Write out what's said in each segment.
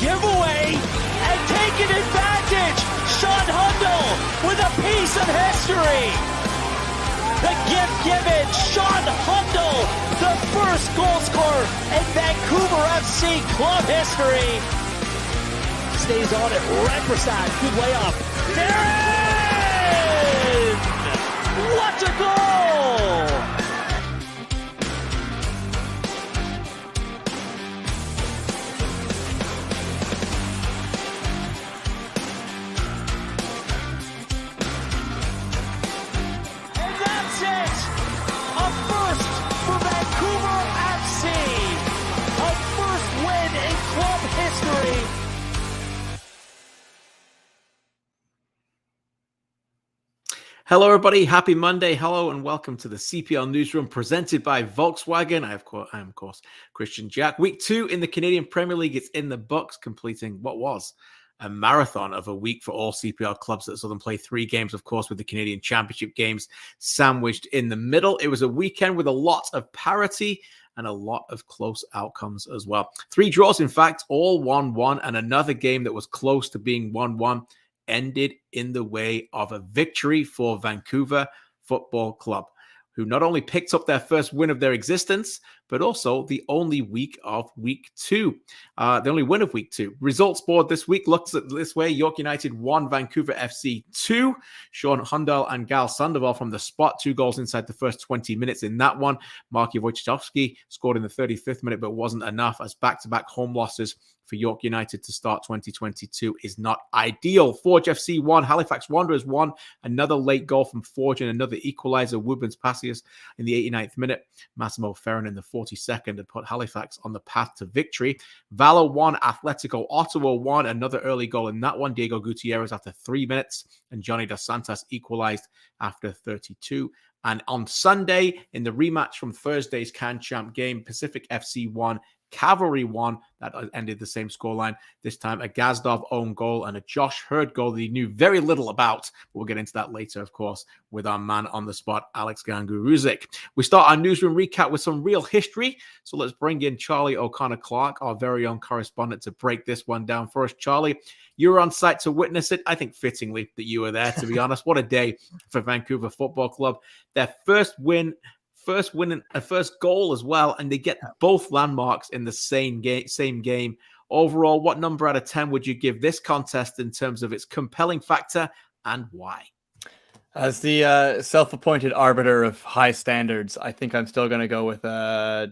Giveaway and taking advantage. Sean Hundle with a piece of history. The gift given. Sean Hundle, the first goal scorer in Vancouver FC club history. Stays on it. Reprasad, good way up. Darren! What a goal! Hello, everybody. Happy Monday. Hello, and welcome to the CPL Newsroom presented by Volkswagen. I am, of course, Christian Jack. Week 2 in the Canadian Premier League. It's in the books, completing what was a marathon of a week for all CPL clubs that saw them play 3 games, of course, with the Canadian Championship games sandwiched in the middle. It was a weekend with a lot of parity and a lot of close outcomes as well. 3 draws, in fact, all 1-1, and another game that was close to being 1-1 ended in the way of a victory for Vancouver Football Club, who not only picked up their first win of their existence, but also the only week of week 2. The only win of week 2. Results board this week looks at this way. York United 1, Vancouver FC 2. Sean Hundal and Gal Sandoval from the spot. 2 goals inside the first 20 minutes in that one. Marky Wojciechowski scored in the 35th minute, but wasn't enough, as back-to-back home losses for York United to start 2022 is not ideal. Forge FC 1, Halifax Wanderers 1. Another late goal from Forge and another equalizer. Woodman's Passius in the 89th minute. Massimo Ferrin in the 42nd had put Halifax on the path to victory. Valor 1, Atletico Ottawa 1. Another early goal in that one. Diego Gutierrez after 3 minutes. And Johnny Dos Santos equalized after 32. And on Sunday, in the rematch from Thursday's Can Champ game, Pacific FC 1, Cavalry 1, that ended the same scoreline. This time a Gazdov own goal and a Josh Hurd goal that he knew very little about. We'll get into that later, of course, with our man on the spot, Alex Ganguruzic. We start our newsroom recap with some real history. So let's bring in Charlie O'Connor-Clark, our very own correspondent, to break this one down for us. Charlie, you were on site to witness it. I think fittingly that you were there, to be honest. What a day for Vancouver Football Club. Their first win and a first goal as well, and they get both landmarks in the same game. Overall, what number out of 10 would you give this contest in terms of its compelling factor, and why? As the self-appointed arbiter of high standards, I think I'm still going to go with a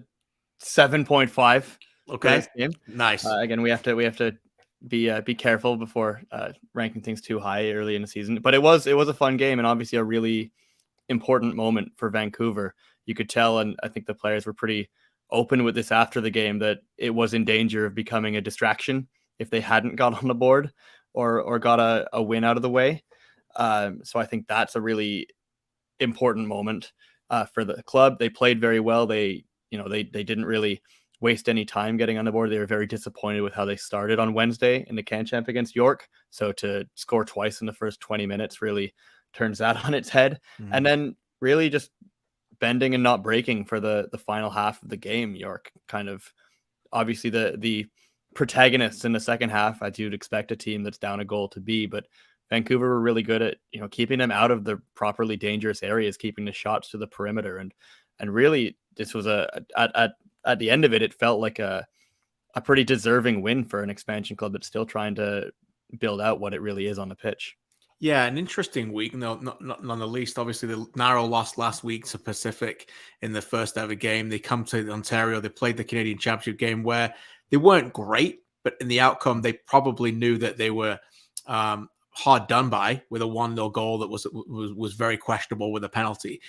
7.5. Okay, nice. Again, we have to be careful before ranking things too high early in the season. But it was a fun game, and obviously a really important moment for Vancouver. You could tell, and I think the players were pretty open with this after the game, that it was in danger of becoming a distraction if they hadn't got on the board or got a win out of the way. So I think that's a really important moment for the club. They played very well. They didn't really waste any time getting on the board. They were very disappointed with how they started on Wednesday in the Can Champ against York. So to score twice in the first 20 minutes really turns that on its head. Mm-hmm. And then really just bending and not breaking for the final half of the game. York kind of obviously the protagonists in the second half, as you'd expect a team that's down a goal to be, but Vancouver were really good at, keeping them out of the properly dangerous areas, keeping the shots to the perimeter. And really this was at the end of it, it felt like a pretty deserving win for an expansion club that's still trying to build out what it really is on the pitch. Yeah, an interesting week, not none the least. Obviously, the narrow loss last week to Pacific in the first ever game. They come to Ontario. They played the Canadian Championship game where they weren't great, but in the outcome, they probably knew that they were hard done by with a 1-0 goal that was very questionable with a penalty.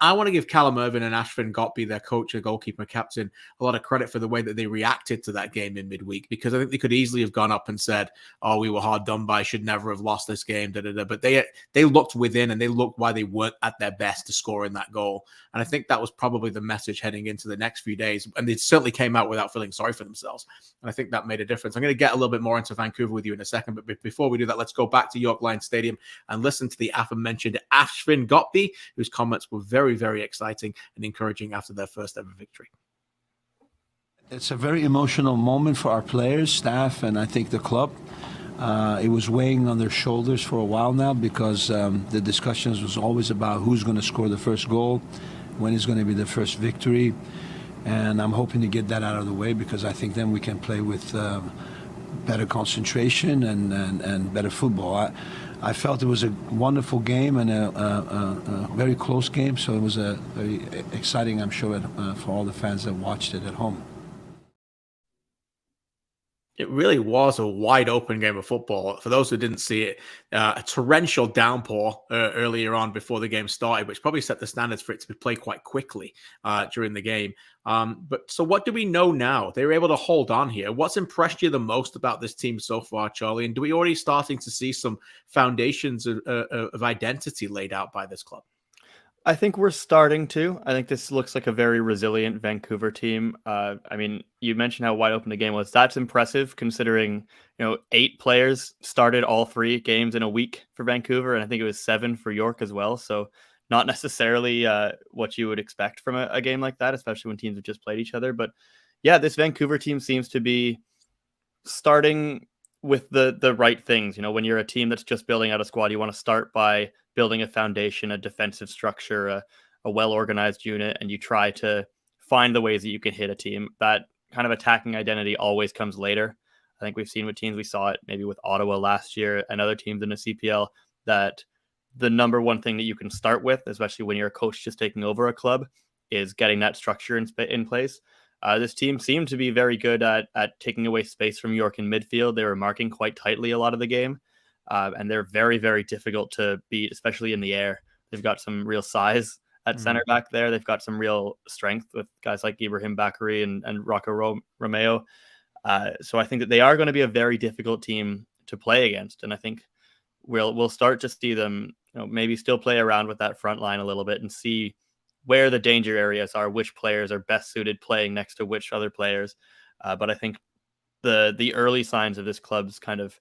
I want to give Callum Irvin and Ashvin Gotby, their coach, their goalkeeper, captain, a lot of credit for the way that they reacted to that game in midweek, because I think they could easily have gone up and said, "Oh, we were hard done by, should never have lost this game." But they looked within, and they looked why they weren't at their best to score in that goal. And I think that was probably the message heading into the next few days. And they certainly came out without feeling sorry for themselves. And I think that made a difference. I'm going to get a little bit more into Vancouver with you in a second, but before we do that, let's go back to York Lions Stadium and listen to the aforementioned Ashvin Gotby, whose comments were very, very exciting and encouraging after their first ever victory. It's a very emotional moment for our players, staff, and I think the club. It was weighing on their shoulders for a while now because the discussions was always about who's going to score the first goal, when is going to be the first victory, and I'm hoping to get that out of the way because I think then we can play with better concentration and better football. I felt it was a wonderful game and a very close game, so it was a very exciting, I'm sure, for all the fans that watched it at home. It really was a wide open game of football. For those who didn't see it, a torrential downpour earlier on before the game started, which probably set the standards for it to be played quite quickly during the game. But so what do we know now? They were able to hold on here. What's impressed you the most about this team so far, Charlie? And do we already starting to see some foundations of identity laid out by this club? I think we're starting to. I think this looks like a very resilient Vancouver team. I mean, you mentioned how wide open the game was. That's impressive considering, 8 players started all 3 games in a week for Vancouver, and I think it was 7 for York as well. So not necessarily what you would expect from a game like that, especially when teams have just played each other. But yeah, this Vancouver team seems to be starting with the right things. When you're a team that's just building out a squad, you want to start by building a foundation, a defensive structure, a well-organized unit, and you try to find the ways that you can hit a team. That kind of attacking identity always comes later. I think we've seen with teams, we saw it maybe with Ottawa last year and other teams in the CPL, that the number one thing that you can start with, especially when you're a coach just taking over a club, is getting that structure in place. This team seemed to be very good at taking away space from York in midfield. They were marking quite tightly a lot of the game. And they're very, very difficult to beat, especially in the air. They've got some real size at center back there. They've got some real strength with guys like Ibrahim Bakary and Rocco Romeo. So I think that they are going to be a very difficult team to play against. And I think we'll start to see them, maybe still play around with that front line a little bit and see where the danger areas are, which players are best suited playing next to which other players. But I think the early signs of this club's kind of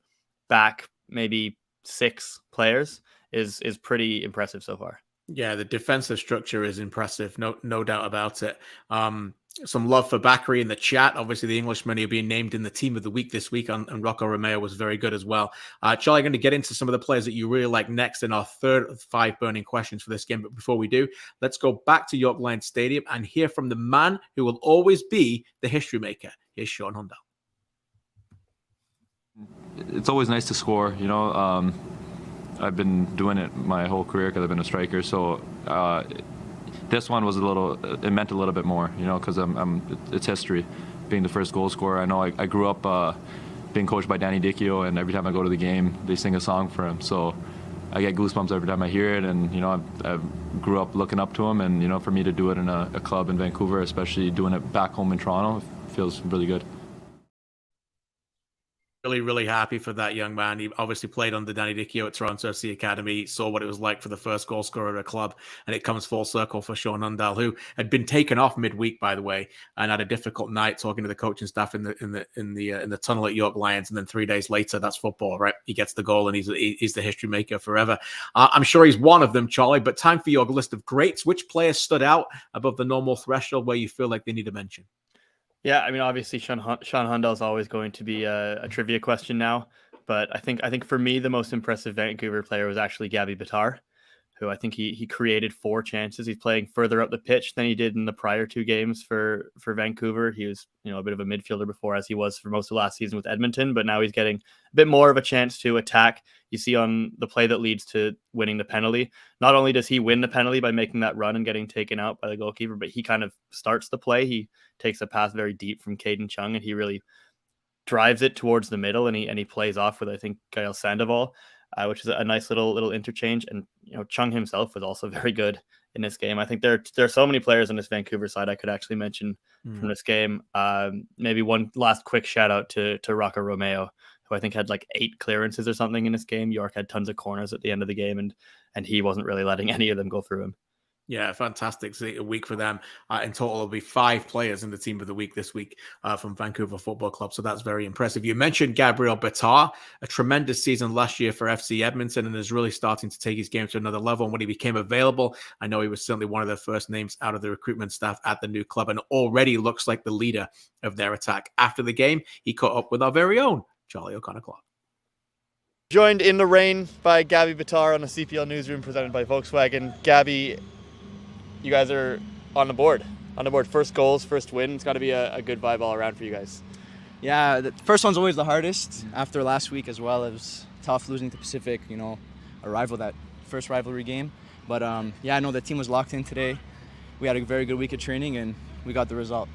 back maybe 6 players is pretty impressive so far. Yeah, the defensive structure is impressive, no doubt about it. Some love for Bakary in the chat. Obviously, the Englishman who being named in the team of the week this week, and Rocco Romeo was very good as well. Charlie, I'm going to get into some of the players that you really like next in our third of 5 burning questions for this game. But before we do, let's go back to York Lions Stadium and hear from the man who will always be the history maker. Here's Sean Hundal. It's always nice to score, I've been doing it my whole career because I've been a striker. So this one was it meant a little bit more, because it's history, being the first goal scorer. I know I grew up being coached by Danny Dicchio, and every time I go to the game, they sing a song for him. So I get goosebumps every time I hear it, and I grew up looking up to him, and for me to do it in a club in Vancouver, especially doing it back home in Toronto, feels really good. Really, really happy for that young man. He obviously played under Danny Dicchio at Toronto FC Academy, saw what it was like for the first goal scorer at a club, and it comes full circle for Sean Hundal, who had been taken off midweek, by the way, and had a difficult night talking to the coaching staff in the tunnel at York Lions, and then 3 days later, that's football, right? He gets the goal, and he's the history maker forever. I'm sure he's one of them, Charlie. But time for your list of greats. Which players stood out above the normal threshold where you feel like they need a mention? Yeah, I mean, obviously, Sean Hundal is always going to be a trivia question now. But I think for me, the most impressive Vancouver player was actually Gaby Bitar, who I think he created 4 chances. He's playing further up the pitch than he did in the prior 2 games for Vancouver. He was a bit of a midfielder before, as he was for most of last season with Edmonton, but now he's getting a bit more of a chance to attack. You see on the play that leads to winning the penalty, not only does he win the penalty by making that run and getting taken out by the goalkeeper, but he kind of starts the play. He takes a pass very deep from Caden Chung, and he really drives it towards the middle, and he plays off with, I think, Gael Sandoval, which is a nice little interchange. And Chung himself was also very good in this game. I think there are so many players on this Vancouver side I could actually mention from this game. Maybe one last quick shout out to Rocco Romeo, who I think had like 8 clearances or something in this game. York had tons of corners at the end of the game, and he wasn't really letting any of them go through him. Yeah, fantastic week for them. In total, there'll be 5 players in the team of the week this week from Vancouver Football Club. So that's very impressive. You mentioned Gabriel Bitar, a tremendous season last year for FC Edmonton, and is really starting to take his game to another level. And when he became available, I know he was certainly one of the first names out of the recruitment staff at the new club, and already looks like the leader of their attack. After the game, he caught up with our very own Charlie O'Connor-Clark. Joined in the rain by Gaby Bitar on the CPL Newsroom presented by Volkswagen. Gaby, you guys are on the board. First goals, first win. It's got to be a good vibe all around for you guys. Yeah, the first one's always the hardest. After last week as well, it was tough losing to Pacific, a rival, that first rivalry game. But I know the team was locked in today. We had a very good week of training and we got the result.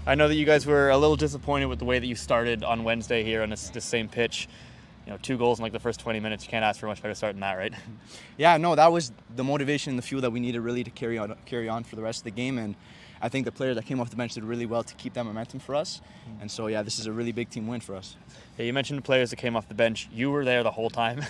I know that you guys were a little disappointed with the way that you started on Wednesday here on this same pitch. 2 goals in like the first 20 minutes. You can't ask for a much better start than that, right? Yeah, no, that was the motivation and the fuel that we needed really to carry on for the rest of the game. And I think the players that came off the bench did really well to keep that momentum for us. And so, yeah, this is a really big team win for us. Yeah, you mentioned the players that came off the bench. You were there the whole time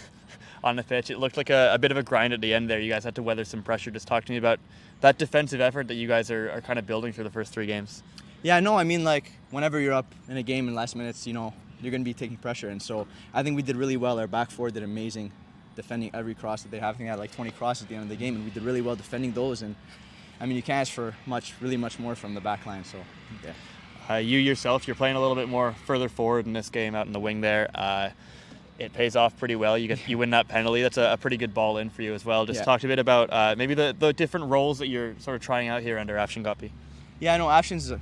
on the pitch. It looked like a bit of a grind at the end there. You guys had to weather some pressure. Just talk to me about that defensive effort that you guys are kind of building through the first 3 games. Yeah, no, I mean, like, whenever you're up in a game in the last minutes, you're going to be taking pressure. And so I think we did really well. Our back four did amazing defending every cross that they have. I think they had like 20 crosses at the end of the game, and we did really well defending those. And, I mean, you can't ask for really much more from the back line. So, yeah. You yourself, you're playing a little bit more further forward in this game out in the wing there. It pays off pretty well. You win that penalty. That's a pretty good ball in for you as well. Just talk a bit about maybe the different roles that you're sort of trying out here under Afshin Gapi. Yeah, I know Afshin's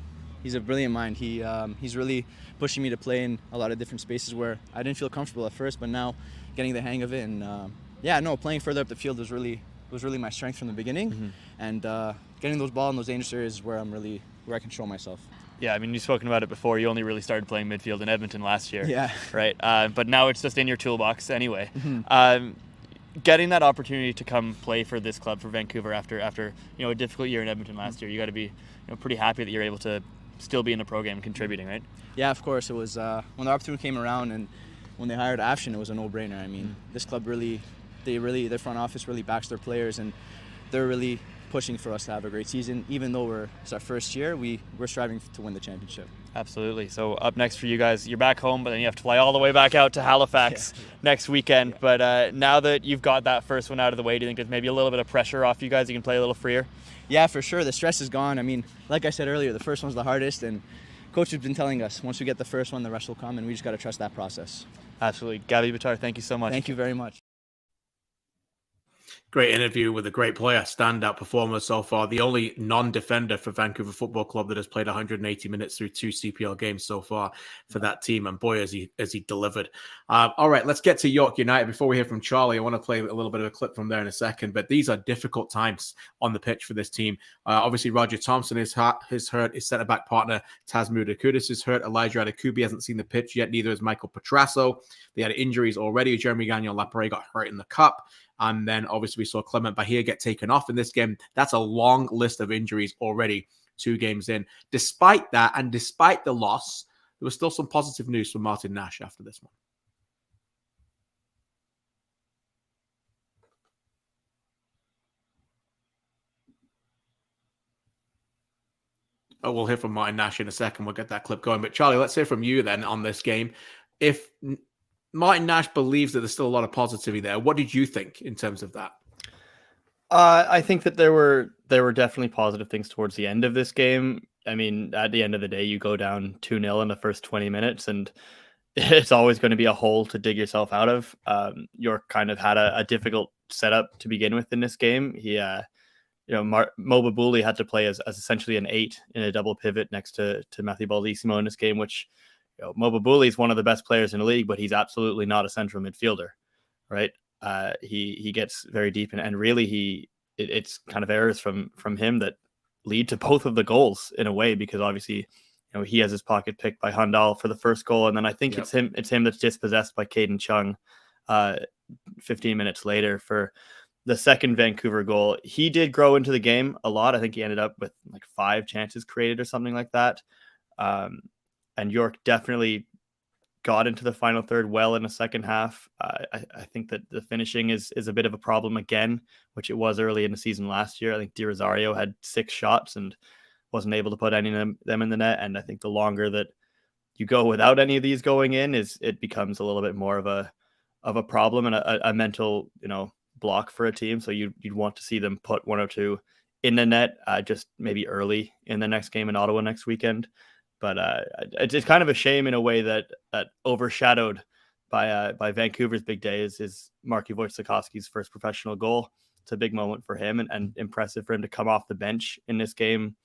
he's a brilliant mind. He's really pushing me to play in a lot of different spaces where I didn't feel comfortable at first, but now getting the hang of it. And playing further up the field was really my strength from the beginning. Mm-hmm. And getting those balls in those dangerous areas is where I can show myself. Yeah, I mean, you've spoken about it before. You only really started playing midfield in Edmonton last year. Yeah. Right. But now it's just in your toolbox anyway. Mm-hmm. Getting that opportunity to come play for this club for Vancouver after a difficult year in Edmonton last year, you got to be pretty happy that you're able to still be in the program and contributing, right? Yeah, of course. It was when the opportunity came around and when they hired Afshin, it was a no-brainer. I mean, this club their front office really backs their players, and they're really pushing for us to have a great season. Even though it's our first year, we're striving to win the championship. Absolutely. So up next for you guys, you're back home, but then you have to fly all the way back out to Halifax next weekend. Yeah. But now that you've got that first one out of the way, do you think there's maybe a little bit of pressure off you guys? You can play a little freer? Yeah, for sure. The stress is gone. I mean, like I said earlier, the first one's the hardest, and Coach has been telling us once we get the first one, the rest will come, and we just got to trust that process. Absolutely. Gaby Bitar, thank you so much. Thank you very much. Great interview with a great player, standout performer so far. The only non-defender for Vancouver Football Club that has played 180 minutes through 2 CPL games so far for that team. And boy, has he delivered. All right, let's get to York United. Before we hear from Charlie, I want to play a little bit of a clip from there in a second. But these are difficult times on the pitch for this team. Obviously, Roger Thompson is hurt. His centre-back partner, Tasmu Dakudis, is hurt. Elijah Adekubi hasn't seen the pitch yet. Neither has Michael Petrasso. They had injuries already. Jeremy Gagnon-Lapare got hurt in the Cup. And then obviously we saw Clement Bahia get taken off in this game. That's a long list of injuries already 2 games in. Despite that, and despite the loss, there was still some positive news from Martin Nash after this one. Oh, we'll hear from Martin Nash in a second. We'll get that clip going. But Charlie, let's hear from you then on this game. If Martin Nash believes that there's still a lot of positivity there, what did you think in terms of that? I think that there were definitely positive things towards the end of this game. I mean, at the end of the day, you go down 2-0 in the first 20 minutes, and it's always going to be a hole to dig yourself out of. York kind of had a difficult setup to begin with in this game. He, Mo Babuli had to play as essentially an 8 in a double pivot next to Matthew Baldissimo in this game, which Mo Babuli is one of the best players in the league, but he's absolutely not a central midfielder, right? He gets very deep, and really it's kind of errors from him that lead to both of the goals in a way, because obviously he has his pocket picked by Handal for the first goal, and then I think it's him that's dispossessed by Caden Chung 15 minutes later for the second Vancouver goal. He did grow into the game a lot. I think he ended up with like 5 chances created or something like that. And York definitely got into the final third well in the second half. I think that the finishing is a bit of a problem again, which it was early in the season last year. I think Di Rosario had 6 shots and wasn't able to put any of them in the net. And I think the longer that you go without any of these going in, it becomes a little bit more of a problem and a mental, block for a team. So you'd want to see them put 1 or 2 in the net, just maybe early in the next game in Ottawa next weekend. But it's kind of a shame in a way that overshadowed by Vancouver's big day is Marky Wojciechowski's first professional goal. It's a big moment for him and impressive for him to come off the bench in this game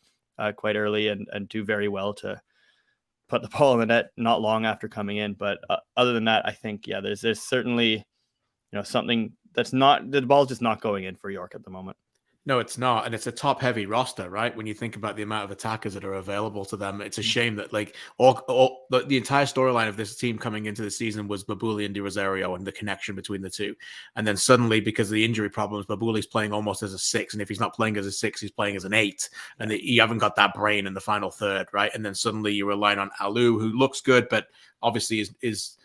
quite early and do very well to put the ball in the net not long after coming in. But other than that, I think, there's certainly, something that's not, the ball's just not going in for York at the moment. No, it's not. And it's a top-heavy roster, right? When you think about the amount of attackers that are available to them, it's a shame that the entire storyline of this team coming into the season was Babuli and Di Rosario and the connection between the two. And then suddenly, because of the injury problems, Babuli's playing almost as a 6. And if he's not playing as a 6, he's playing as an 8. And you haven't got that brain in the final third, right? And then suddenly you're relying on Alou, who looks good, but obviously is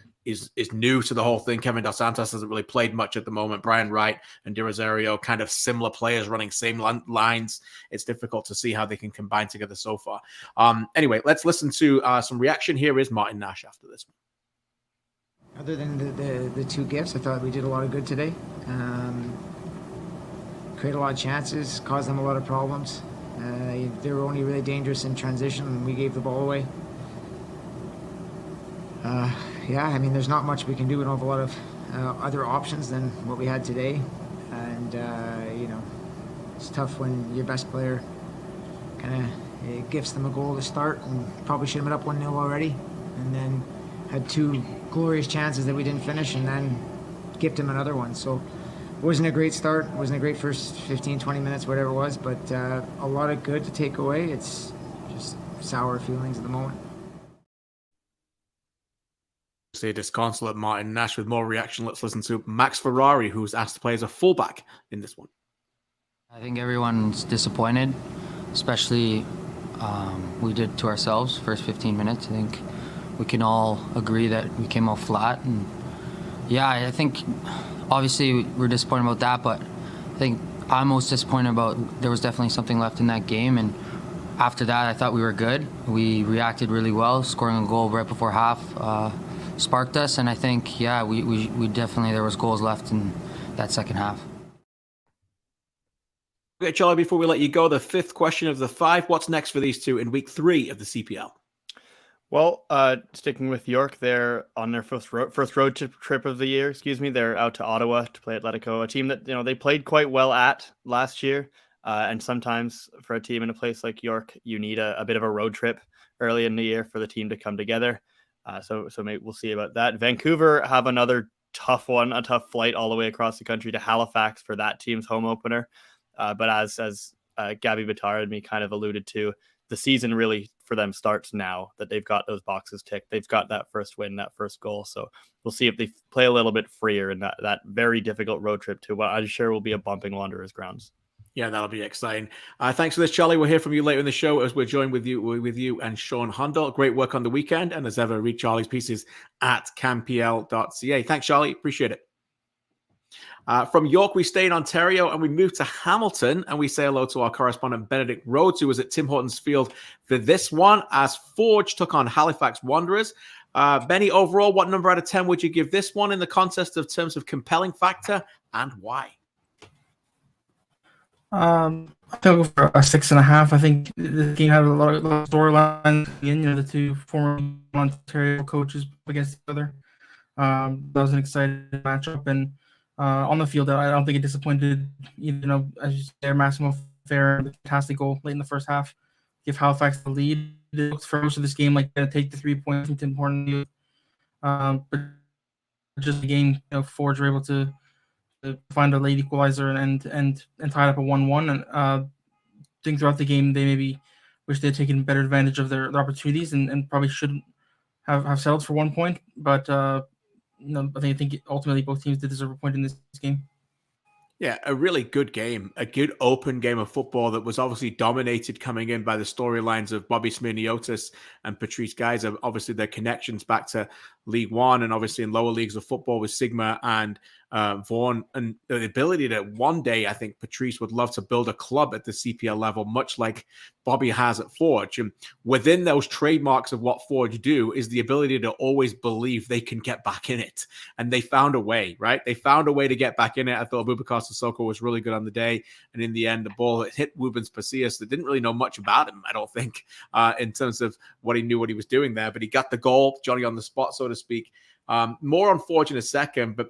new to the whole thing. Kevin Dos Santos hasn't really played much at the moment. Brian Wright and Di Rosario, kind of similar players running same lines. It's difficult to see how they can combine together so far. Anyway, let's listen to some reaction. Here is Martin Nash after this one. Other than the 2 gifts, I thought we did a lot of good today. Create a lot of chances, caused them a lot of problems. They were only really dangerous in transition, and we gave the ball away. There's not much we can do. We don't have a lot of other options than what we had today. And, it's tough when your best player kind of gifts them a goal to start and probably should have been up 1-0 already. And then had 2 glorious chances that we didn't finish and then gift him another one. So it wasn't a great start. It wasn't a great first 15, 20 minutes, whatever it was. But a lot of good to take away. It's just sour feelings at the moment. Say disconsolate Martin Nash with more reaction. Let's listen to Max Ferrari, who's asked to play as a fullback in this one. I think everyone's disappointed, especially we did to ourselves first 15 minutes. I think we can all agree that we came out flat. And I think obviously we're disappointed about that, but I think I'm most disappointed about there was definitely something left in that game. And after that, I thought we were good. We reacted really well, scoring a goal right before half. Sparked us, and I think we definitely, there was goals left in that second half. Okay, Charlie, before we let you go, the 5th question of the 5. What's next for these two in week 3 of the CPL? Well, sticking with York, they're on their first road trip of the year. They're out to Ottawa to play Atletico, a team that they played quite well at last year. And sometimes for a team in a place like York, you need a bit of a road trip early in the year for the team to come together. So maybe we'll see about that. Vancouver have another tough one, a tough flight all the way across the country to Halifax for that team's home opener. But as Gaby Bitar and me kind of alluded to, the season really for them starts now that they've got those boxes ticked. They've got that first win, that first goal. So we'll see if they play a little bit freer in that very difficult road trip to what I'm sure will be a bumping Wanderers grounds. Yeah, that'll be exciting. Thanks for this, Charlie. We'll hear from you later in the show as we're joined with you and Sean Hundle. Great work on the weekend. And as ever, read Charlie's pieces at campl.ca. Thanks, Charlie. Appreciate it. From York, we stay in Ontario and we move to Hamilton and we say hello to our correspondent, Benedict Rhodes, who was at Tim Hortons Field for this one as Forge took on Halifax Wanderers. Benny, overall, what number out of 10 would you give this one in the contest of terms of compelling factor and why? I think I'll go for a 6.5. I think the game had a lot of storylines. The 2 former Ontario coaches against each other. That was an exciting matchup, and on the field, I don't think it disappointed either. As you say, Massimo Ferrer, fantastic goal late in the first half, give Halifax the lead. It looks for most of this game like going to take the 3 points from Tim Hortons. But just the game, Forge were able to find a late equalizer and tie it up a 1-1. And I think throughout the game they maybe wish they had taken better advantage of their opportunities and probably shouldn't have settled for 1 point. But I think ultimately both teams did deserve a point in this game. Yeah, a really good game, a good open game of football that was obviously dominated coming in by the storylines of Bobby Smirniotis and Patrice Geyser. Obviously, their connections back to League One and obviously in lower leagues of football with Sigma and Vaughan, and the ability that one day I think Patrice would love to build a club at the CPL level, much like Bobby has at Forge. And within those trademarks of what Forge do is the ability to always believe they can get back in it. And they found a way, right? They found a way to get back in it. I thought Boubacar Sissoko was really good on the day. And in the end, the ball hit Rubens Pasillas that didn't really know much about him, I don't think, in terms of what he was doing there. But he got the goal, Johnny on the spot, so to speak. More on Forge in a second, but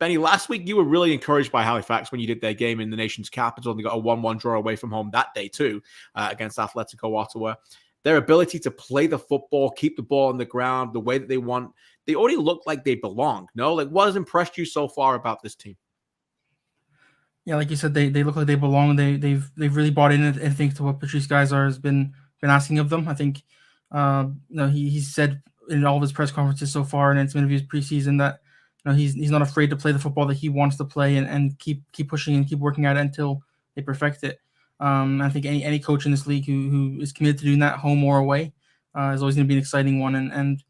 Benny, last week you were really encouraged by Halifax when you did their game in the nation's capital, and they got a 1-1 draw away from home that day too against Atletico Ottawa. Their ability to play the football, keep the ball on the ground, the way that they want, they already look like they belong. No, like what has impressed you so far about this team? Yeah, like you said, they look like they belong. They've really bought in, I think, to what Patrice Geyser has been asking of them. I think he said in all of his press conferences so far and in some interviews preseason that he's not afraid to play the football that he wants to play and keep pushing and keep working at it until they perfect it. I think any coach in this league who is committed to doing that, home or away, is always going to be an exciting one. And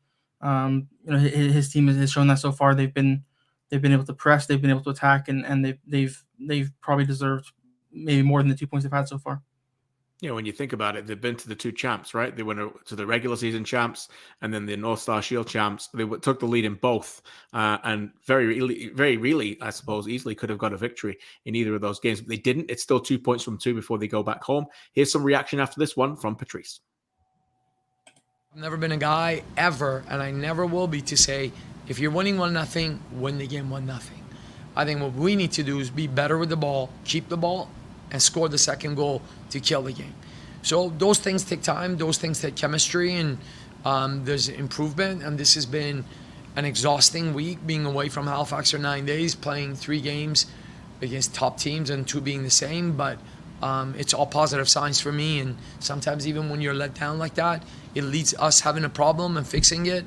his team has shown that so far. They've been able to press, they've been able to attack, and they've probably deserved maybe more than the 2 points they've had so far. When you think about it, they've been to the two champs, right? They went to the regular season champs and then the North Star Shield champs. They took the lead in both and very really, I suppose, easily could have got a victory in either of those games. But they didn't. It's still 2 points from 2 before they go back home. Here's some reaction after this one from Patrice. I've never been a guy ever, and I never will be, to say, if you're winning 1-0, win the game 1-0. I think what we need to do is be better with the ball, keep the ball, and score the second goal to kill the game. So those things take time, those things take chemistry, and there's improvement. And this has been an exhausting week, being away from Halifax for 9 days, playing 3 games against top teams and 2 being the same. But it's all positive signs for me. And sometimes even when you're let down like that, it leads us having a problem and fixing it.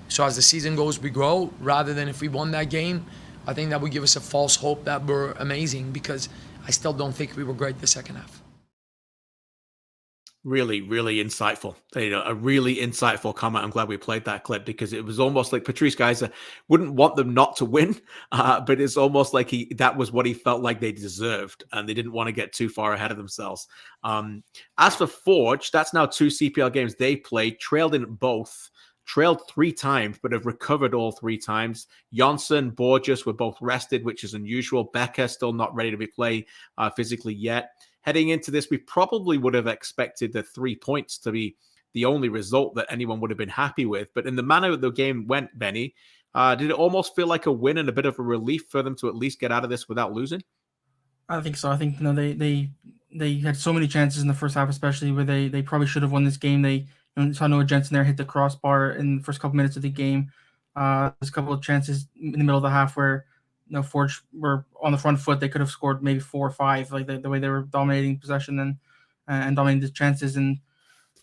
So as the season goes, we grow, rather than if we won that game. I think that would give us a false hope that we're amazing, because I still don't think we were great the second half. Really, really insightful. A really insightful comment. I'm glad we played that clip, because it was almost like Patrice Geyser wouldn't want them not to win, but it's almost like that was what he felt like they deserved, and they didn't want to get too far ahead of themselves. As for Forge, that's now 2 CPL games they played, trailed in both. Trailed 3 times, but have recovered all 3 times. Janssen, Borges were both rested, which is unusual. Becker still not ready to be played physically yet. Heading into this, we probably would have expected the 3 points to be the only result that anyone would have been happy with. But in the manner that the game went, Benny, did it almost feel like a win and a bit of a relief for them to at least get out of this without losing? I think so. I think they had so many chances in the first half, especially where they probably should have won this game. They saw Noah Jensen there hit the crossbar in the first couple minutes of the game. There's a couple of chances in the middle of the half where Forge were on the front foot. They could have scored maybe 4 or 5, like the way they were dominating possession and dominating the chances. And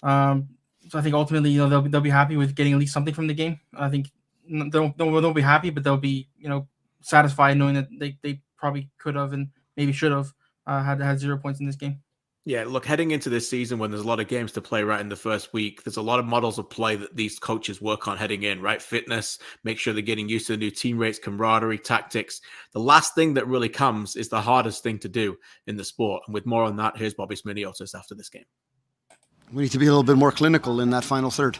so I think ultimately, they'll be happy with getting at least something from the game. I think they'll be happy, but they'll be satisfied knowing that they probably could have and maybe should have had 0 points in this game. Yeah, look, heading into this season when there's a lot of games to play right in the first week, there's a lot of models of play that these coaches work on heading in, right? Fitness, make sure they're getting used to the new team rates, camaraderie, tactics. The last thing that really comes is the hardest thing to do in the sport. And with more on that, here's Bobby Sminiotis after this game. We need to be a little bit more clinical in that final third.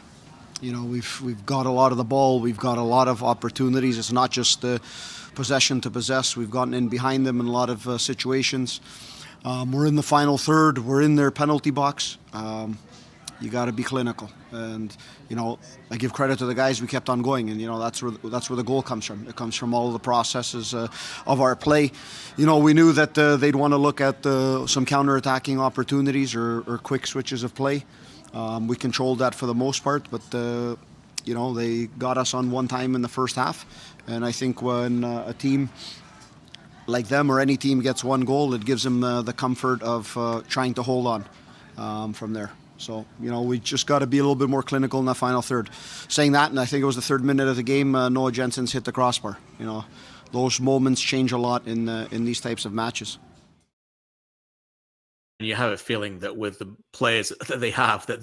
We've got a lot of the ball. We've got a lot of opportunities. It's not just possession to possess. We've gotten in behind them in a lot of situations. We're in the final third. We're in their penalty box. You got to be clinical, and I give credit to the guys. We kept on going, and that's where the goal comes from. It comes from all of the processes of our play. We knew that they'd want to look at some counter-attacking opportunities or quick switches of play. We controlled that for the most part, but they got us on one time in the first half, and I think when a team like them or any team gets 1 goal, it gives them the comfort of trying to hold on from there. So, we just got to be a little bit more clinical in that final third. Saying that, and I think it was the 3rd minute of the game, Noah Jensen's hit the crossbar. Those moments change a lot in these types of matches. you have a feeling that with the players that they have, that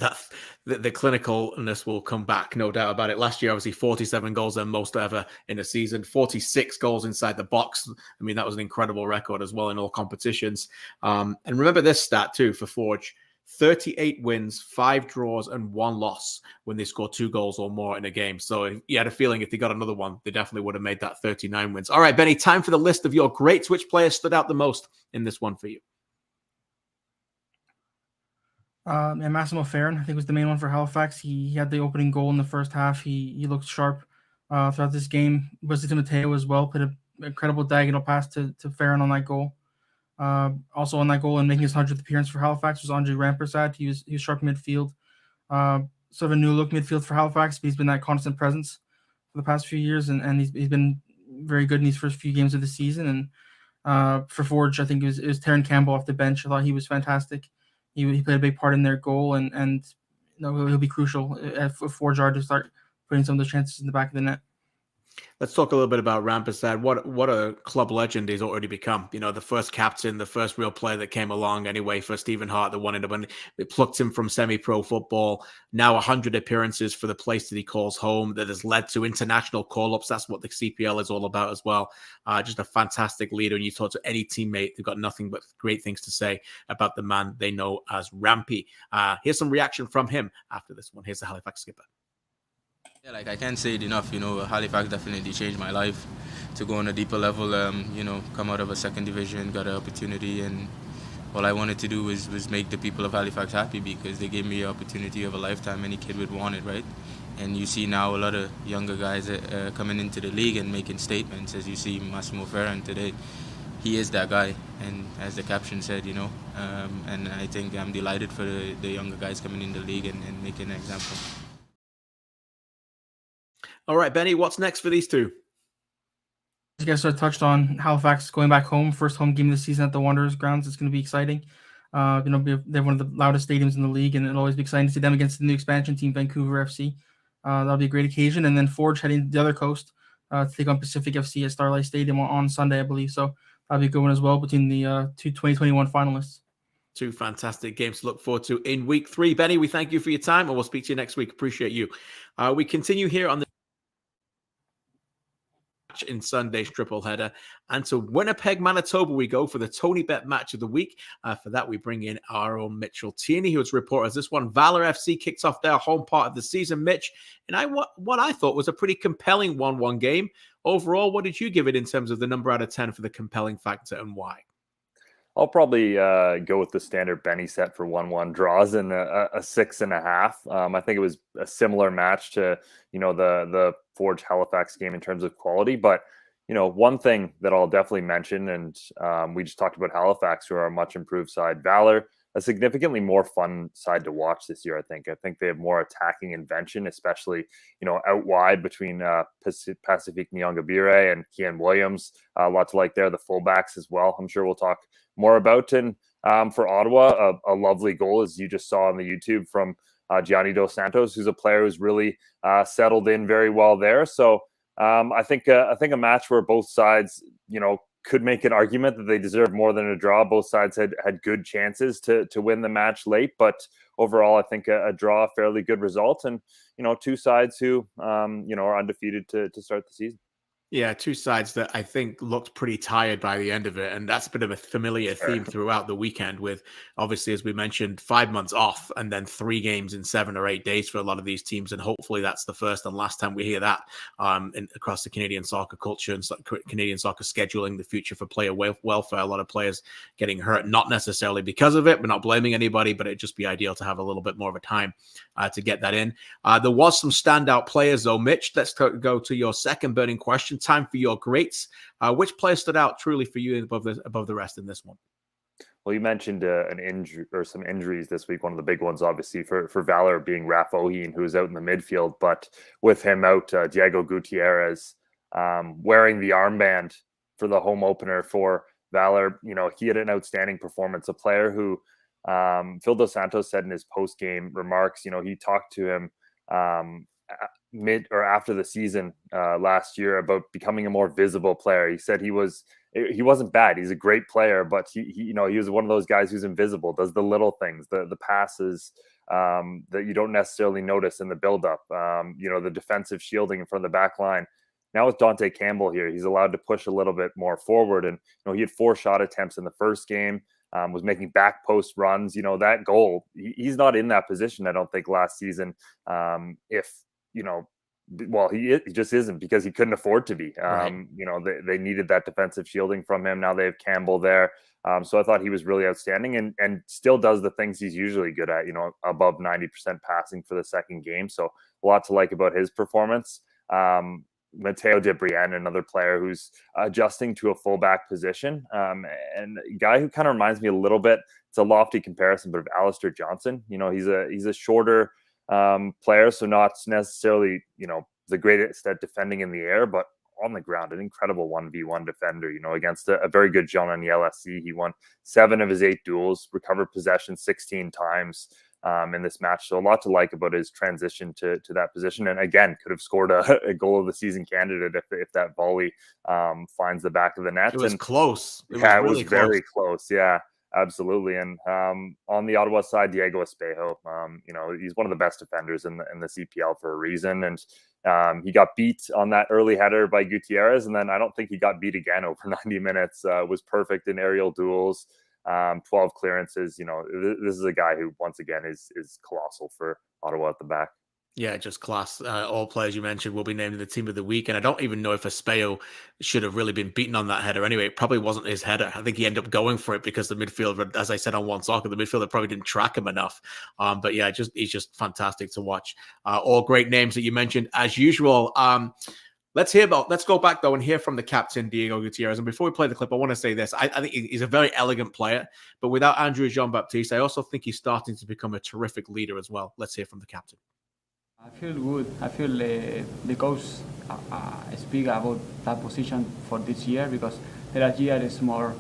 the clinicalness will come back, no doubt about it. Last year, obviously, 47 goals, their most ever in a season, 46 goals inside the box. I mean, that was an incredible record as well in all competitions. And remember this stat too for Forge: 38 wins, 5 draws, and 1 loss when they scored 2 goals or more in a game. So you had a feeling if they got another one, they definitely would have made that 39 wins. All right, Benny, time for the list of your greats. Which players stood out the most in this one for you? And Massimo Ferrin, I think, was the main one for Halifax. He had the opening goal in the first half. He looked sharp throughout this game. Wesley Mateo as well put an incredible diagonal pass to Ferrin on that goal. Also on that goal and making his 100th appearance for Halifax was Andre Rampersad. He was sharp midfield. Sort of a new look midfield for Halifax, but he's been that constant presence for the past few years, and he's been very good in these first few games of the season. And for Forge, I think it was Terran Campbell off the bench. I thought he was fantastic. He played a big part in their goal, and he'll be crucial if Forge are to start putting some of those chances in the back of the net. Let's talk a little bit about Rampersad. What a club legend he's already become. You know, the first captain, the first real player that came along anyway for Stephen Hart that wanted him, and it plucked him from semi-pro football. Now 100 appearances for the place that he calls home that has led to international call-ups. That's what the CPL is all about as well. Just a fantastic leader. And you talk to any teammate, they've got nothing but great things to say about the man they know as Rampy. Here's some reaction from him after this one. Here's the Halifax skipper. Yeah, like I can't say it enough, Halifax definitely changed my life to go on a deeper level, come out of a second division, got an opportunity, and all I wanted to do was make the people of Halifax happy because they gave me an opportunity of a lifetime. Any kid would want it, right? And you see now a lot of younger guys coming into the league and making statements, as you see Massimo Ferran today. He is that guy, and as the caption said, and I think I'm delighted for the younger guys coming in the league and making an example. All right, Benny, what's next for these two? I guess I touched on Halifax going back home, first home game of the season at the Wanderers grounds. It's going to be exciting. They're one of the loudest stadiums in the league, and it'll always be exciting to see them against the new expansion team, Vancouver FC. That'll be a great occasion. And then Forge heading to the other coast to take on Pacific FC at Starlight Stadium on Sunday, I believe. So that'll be a good one as well between the two 2021 finalists. 2 fantastic games to look forward to in week 3. Benny, we thank you for your time, and we'll speak to you next week. Appreciate you. We continue here on the in Sunday's triple header, and to Winnipeg, Manitoba we go for the Tony Bet match of the week. For that, we bring in our own Mitchell Tierney, who has reported this one. Valor FC kicked off their home part of the season, Mitch, and what I thought was a pretty compelling 1-1 game. Overall, what did you give it in terms of the number out of 10 for the compelling factor, and why? I'll probably go with the standard Benny set for 1-1 draws and a 6.5. I think it was a similar match to, the Forge Halifax game in terms of quality. But, one thing that I'll definitely mention, and we just talked about Halifax, who are a much improved side. Valor, a significantly more fun side to watch this year, I think. I think they have more attacking invention, especially, out wide between Pacific Nyongabire and Kian Williams. A lot to like there. The fullbacks as well, I'm sure we'll talk more about. And for Ottawa, a lovely goal, as you just saw on the YouTube, from Gianni Dos Santos, who's a player who's really settled in very well there. So I think a match where both sides, could make an argument that they deserve more than a draw. Both sides had good chances to win the match late, but overall, I think a draw, a fairly good result. And, 2 sides who, are undefeated to start the season. Yeah, 2 sides that I think looked pretty tired by the end of it. And that's a bit of a familiar theme throughout the weekend with, obviously, as we mentioned, 5 months off and then 3 games in 7 or 8 days for a lot of these teams. And hopefully that's the first and last time we hear that across the Canadian soccer culture and Canadian soccer scheduling, the future for player welfare. A lot of players getting hurt, not necessarily because of it. We're not blaming anybody, but it'd just be ideal to have a little bit more of a time to get that in. There was some standout players, though. Mitch, let's go to your second burning question. Time for your greats. Which player stood out truly for you above the rest in this one? Well, you mentioned an injury or some injuries this week. One of the big ones, obviously, for Valor being Raf Oheen, who was out in the midfield. But with him out, Diego Gutierrez wearing the armband for the home opener for Valor. He had an outstanding performance. A player who Phil Dos Santos said in his post-game remarks, he talked to him mid or after the season last year about becoming a more visible player. He said he wasn't bad. He's a great player, but he was one of those guys who's invisible, does the little things, the passes that you don't necessarily notice in the buildup. The defensive shielding in front of the back line. Now with Dante Campbell here, he's allowed to push a little bit more forward, and he had 4 shot attempts in the first game. Was making back post runs. That goal, he's not in that position, I don't think, last season. He just isn't, because he couldn't afford to be. Right. They needed that defensive shielding from him. Now they have Campbell there. So I thought he was really outstanding and still does the things he's usually good at, above 90% passing for the second game. So a lot to like about his performance. Matteo De Brienne, another player who's adjusting to a fullback position, and a guy who kind of reminds me a little bit, it's a lofty comparison, but of Alistair Johnson. He's a shorter player, so not necessarily the greatest at defending in the air, but on the ground, an incredible 1v1 defender. Against a very good Jean on the LSC, he won 7 of his 8 duels, recovered possession 16 times in this match. So a lot to like about his transition to that position, and again, could have scored a goal of the season candidate if that volley finds the back of the net. It was close. It was very close. Yeah. Absolutely. And on the Ottawa side, Diego Espejo, he's one of the best defenders in the CPL for a reason. And he got beat on that early header by Gutierrez. And then I don't think he got beat again over 90 minutes. Was perfect in aerial duels, 12 clearances. This is a guy who, once again, is colossal for Ottawa at the back. Yeah, just class. All players you mentioned will be named in the team of the week. And I don't even know if Espejo should have really been beaten on that header anyway. It probably wasn't his header. I think he ended up going for it because the midfielder, as I said on One Soccer, the midfielder probably didn't track him enough. But yeah, he's just fantastic to watch. All great names that you mentioned as usual. Let's go back though and hear from the captain, Diego Gutierrez. And before we play the clip, I want to say this. I think he's a very elegant player, but without Andrew Jean-Baptiste, I also think he's starting to become a terrific leader as well. Let's hear from the captain. I feel good. I feel the coach speak about that position for this year, because the last year is more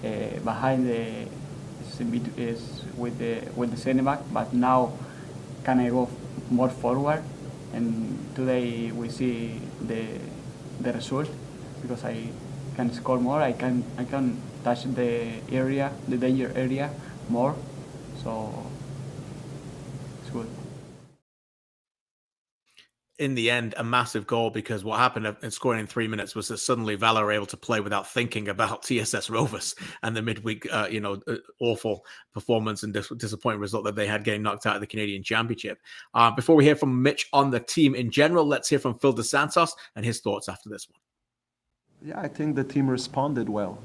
behind is with the center back, but now can I go more forward? And today we see the result, because I can score more. I can touch the danger area more. So it's good. In the end, a massive goal, because what happened in scoring in 3 minutes was that suddenly Valor were able to play without thinking about TSS Rovers and the midweek, awful performance and disappointing result that they had getting knocked out of the Canadian Championship. Before we hear from Mitch on the team in general, let's hear from Phil DeSantos and his thoughts after this one. Yeah, I think the team responded well.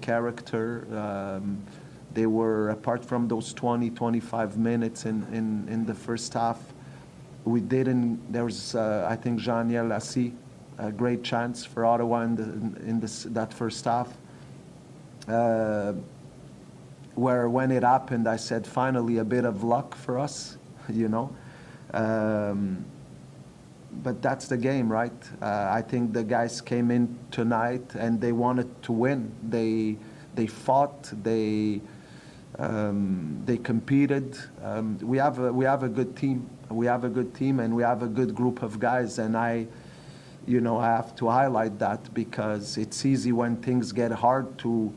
Character. They were, apart from those 20-25 minutes in the first half, there was, I think, Jean-Niel Lassie, a great chance for Ottawa in that first half. Where when it happened, I said, finally, a bit of luck for us, But that's the game, right? I think the guys came in tonight and they wanted to win. They fought, they competed. We have a good team. We have a good team and we have a good group of guys. And I have to highlight that, because it's easy when things get hard to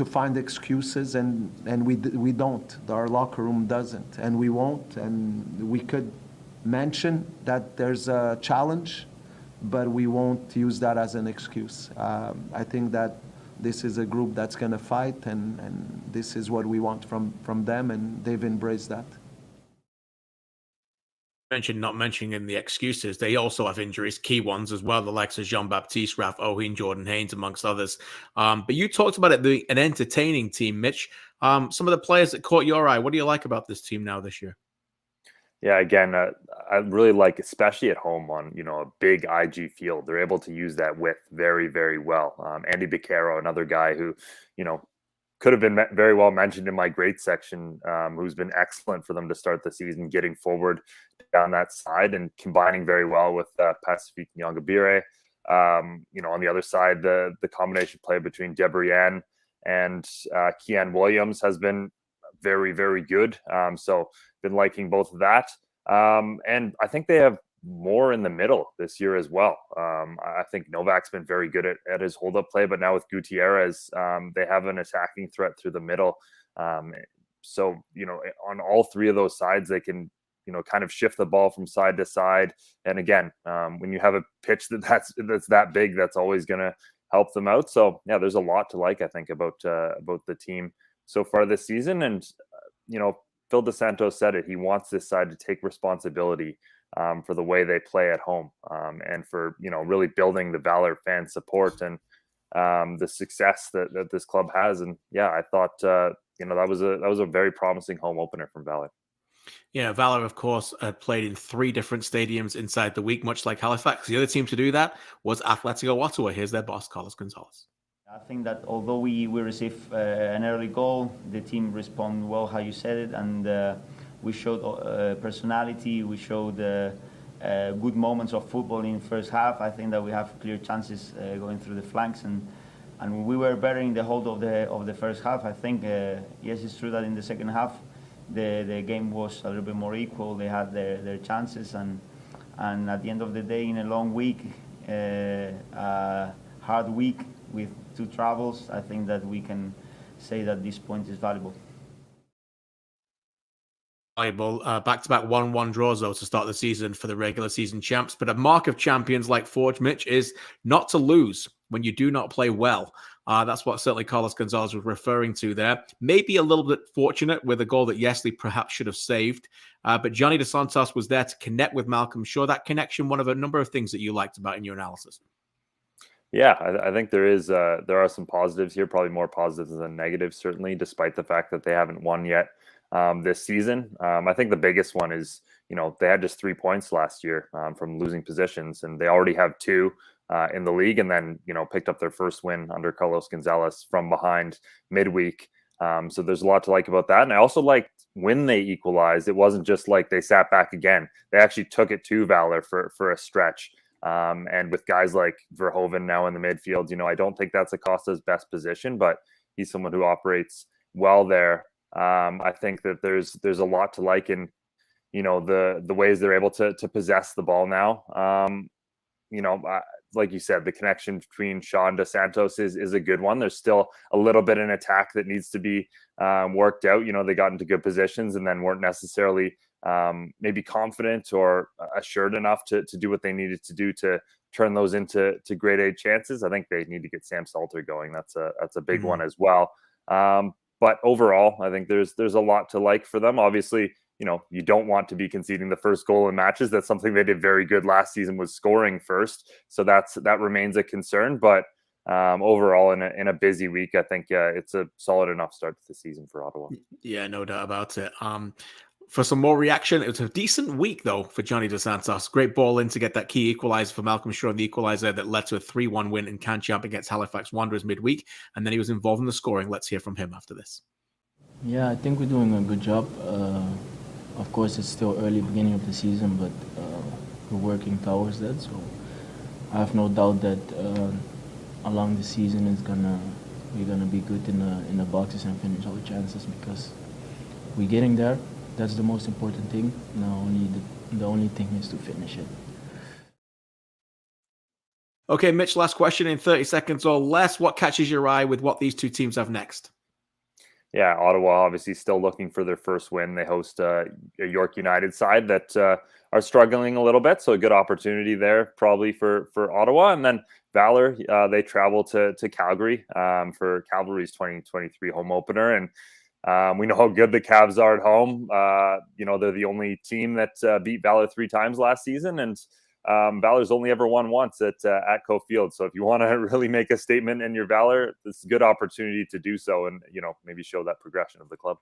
find excuses, and we don't. Our locker room doesn't, and we won't. And we could mention that there's a challenge, but we won't use that as an excuse. I think that this is a group that's going to fight, and this is what we want from them, and they've embraced that. Mentioned not mentioning the excuses. They also have injuries, key ones as well, the likes of Jean-Baptiste, Ralph Ohin, Jordan Haynes, amongst others. But you talked about it being an entertaining team, Mitch. Some of the players that caught your eye, what do you like about this team now this year? Yeah, again, I really like, especially at home on, a big IG field, they're able to use that width very, very well. Andy Beccaro, another guy who, could have been very well mentioned in my great section, who's been excellent for them to start the season, getting forward down that side and combining very well with Pacific Nyongabire. On the other side, the combination play between Debrienne and Kian Williams has been very, very good. So been liking both of that. And I think they have more in the middle this year as well. I think Novak's been very good at his hold-up play, but now with Gutierrez, they have an attacking threat through the middle. So, on all three of those sides, they can, kind of shift the ball from side to side. And again, when you have a pitch that's that big, that's always going to help them out. So yeah, there's a lot to like, I think, about the team so far this season. And, Phil DeSantos said it. He wants this side to take responsibility for the way they play at home, and for, really building the Valor fan support and the success that this club has. And yeah, I thought, that was a very promising home opener from Valor. Yeah, Valor, of course, played in 3 different stadiums inside the week, much like Halifax. The other team to do that was Atletico Ottawa. Here's their boss, Carlos Gonzalez. I think that although we received an early goal, the team responded well, how you said it, and we showed personality. We showed good moments of football in the first half. I think that we have clear chances going through the flanks, and we were better in the hold of the first half. I think yes, it's true that in the second half the game was a little bit more equal. They had their chances, and at the end of the day, in a long week, hard week with 2 travels, I think that we can say that this point is valuable. Valuable. Back-to-back 1-1 draws, though, to start the season for the regular season champs. But a mark of champions like Forge, Mitch, is not to lose when you do not play well. That's what certainly Carlos Gonzalez was referring to there. Maybe a little bit fortunate with a goal that Yesley perhaps should have saved. But Johnny Dos Santos was there to connect with Malcolm Shaw. That connection, one of a number of things that you liked about in your analysis. Yeah, I think there are some positives here, probably more positives than negatives, certainly, despite the fact that they haven't won yet this season. I think the biggest one is, they had just 3 points last year from losing positions, and they already have 2 in the league, and then, picked up their first win under Carlos Gonzalez from behind midweek. So there's a lot to like about that. And I also liked when they equalized, it wasn't just like they sat back again. They actually took it to Valor for a stretch. And with guys like Verhoeven now in the midfield, I don't think that's Acosta's best position, but he's someone who operates well there. I think that there's a lot to like in, the ways they're able to possess the ball now. Like you said, the connection between Shaw and Dos Santos is a good one. There's still a little bit in attack that needs to be worked out. They got into good positions and then weren't necessarily maybe confident or assured enough to do what they needed to do to turn those into grade A chances. I think they need to get Sam Salter going. That's a big one as well. But overall, I think there's a lot to like for them. Obviously, you don't want to be conceding the first goal in matches. That's something they did very good last season, was scoring first. So that remains a concern. But overall, in a busy week, I think it's a solid enough start to the season for Ottawa. Yeah, no doubt about it. For some more reaction, it was a decent week, though, for Johnny Dos Santos. Great ball in to get that key equalizer for Malcolm Shaw, the equalizer that led to a 3-1 win in Canchamp against Halifax Wanderers midweek. And then he was involved in the scoring. Let's hear from him after this. Yeah, I think we're doing a good job. Of course, it's still early beginning of the season, but we're working towards that. So I have no doubt that along the season we're gonna be good in the boxes and finish all the chances, because we're getting there. That's the most important thing. Now the only thing is to finish it. Okay, Mitch, last question in 30 seconds or less. What catches your eye with what these 2 teams have next? Yeah, Ottawa obviously still looking for their first win. They host a York United side that are struggling a little bit, so a good opportunity there probably for Ottawa. And then Valor, they travel to Calgary for Cavalry's 2023 home opener. And we know how good the Cavs are at home. They're the only team that beat Valor 3 times last season, and Valor's only ever won once at Atco Field. So if you want to really make a statement in your Valor, it's a good opportunity to do so, and maybe show that progression of the club.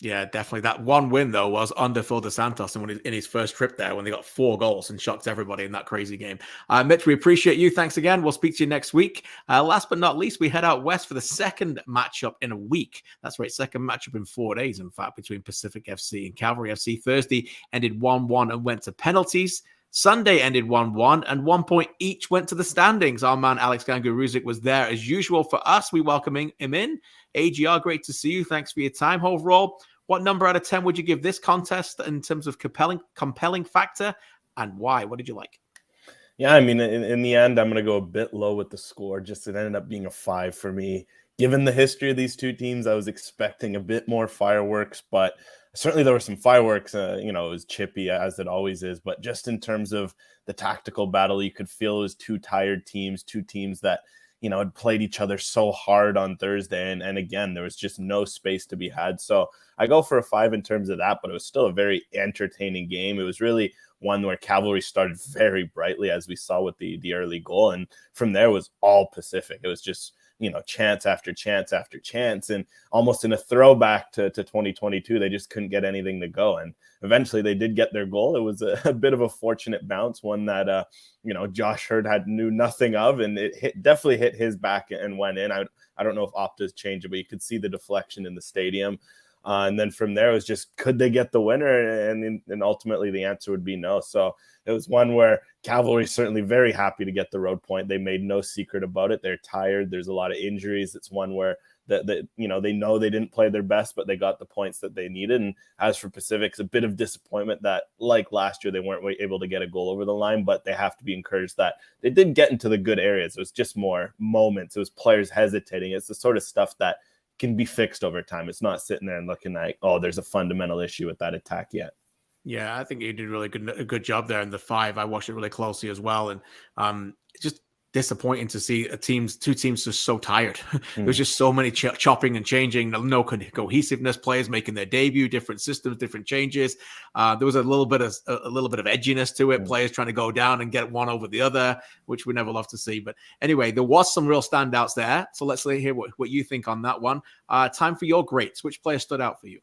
Yeah, definitely. That one win, though, was under Phil Dos Santos in his first trip there, when they got 4 goals and shocked everybody in that crazy game. Mitch, we appreciate you. Thanks again. We'll speak to you next week. Last but not least, we head out west for the second matchup in a week. That's right, second matchup in 4 days, in fact, between Pacific FC and Cavalry FC. Thursday ended 1-1 and went to penalties. Sunday ended 1-1, and 1 point each went to the standings. Our man Alex Ganguruzic was there as usual for us. We welcome him in. AGR, great to see you. Thanks for your time. Overall, What number out of 10 would you give this contest in terms of compelling factor, and why? What did you like? Yeah, I mean, in the end, I'm going to go a bit low with the score. Just it ended up being a 5 for me. Given the history of these two teams, I was expecting a bit more fireworks, but certainly there were some fireworks. It was chippy, as it always is. But just in terms of the tactical battle, you could feel it was two tired teams, two teams that, had played each other so hard on Thursday. And again, there was just no space to be had. So I go for a 5 in terms of that, but it was still a very entertaining game. It was really one where Cavalry started very brightly, as we saw with the early goal. And from there was all Pacific. It was just, chance after chance after chance. And almost in a throwback to 2022, they just couldn't get anything to go. And eventually they did get their goal. It was a bit of a fortunate bounce, one that, Josh Hurd knew nothing of, and it definitely hit his back and went in. I don't know if Opta's changed it, but you could see the deflection in the stadium. And then from there, it was just, could they get the winner? And ultimately the answer would be no. So it was one where Cavalry is certainly very happy to get the road point. They made no secret about it. They're tired. There's a lot of injuries. It's one where they know they didn't play their best, but they got the points that they needed. And as for Pacific, it's a bit of disappointment that, like last year, they weren't able to get a goal over the line, but they have to be encouraged that they did get into the good areas. It was just more moments. It was players hesitating. It's the sort of stuff that can be fixed over time. It's not sitting there and looking like, oh, there's a fundamental issue with that attack yet. Yeah, I think you did a good job there in the 5. I watched it really closely as well, and just disappointing to see two teams just so tired. There's just so many chopping and changing, no cohesiveness. Players making their debut, different systems, different changes. There was a little bit of edginess to it. Players trying to go down and get one over the other, which we never love to see. But anyway, there was some real standouts there. So let's hear what you think on that one. Time for your greats. Which player stood out for you?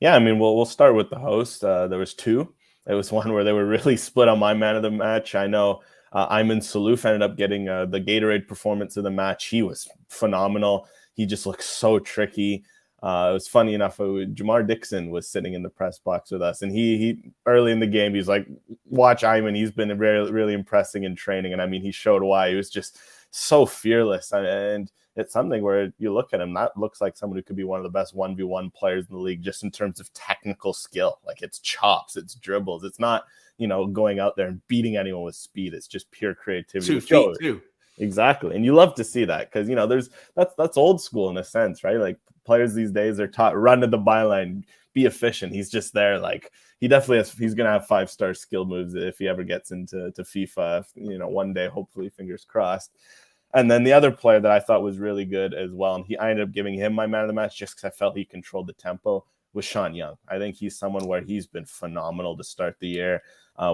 Yeah, I mean, we'll start with the host. There was 2. It was one where they were really split on my man of the match. I know Ayman Salouf ended up getting the Gatorade performance of the match. He was phenomenal. He just looked so tricky. It was funny enough, Jamar Dixon was sitting in the press box with us, and he early in the game, he's like, watch Ayman. He's been really, really impressing in training. And I mean, he showed why. He was just so fearless. And it's something where you look at him, that looks like someone who could be one of the best 1v1 players in the league, just in terms of technical skill. Like, it's chops, it's dribbles. It's not, going out there and beating anyone with speed. It's just pure creativity. 2 feet too. Exactly. And you love to see that because, that's old school in a sense, right? Like, players these days are taught, run to the byline, be efficient. He's just there. Like, he definitely he's going to have 5-star skill moves if he ever gets into FIFA, one day, hopefully, fingers crossed. And then the other player that I thought was really good as well, and I ended up giving him my man of the match just because I felt he controlled the tempo, was Sean Young. I think he's someone where he's been phenomenal to start the year.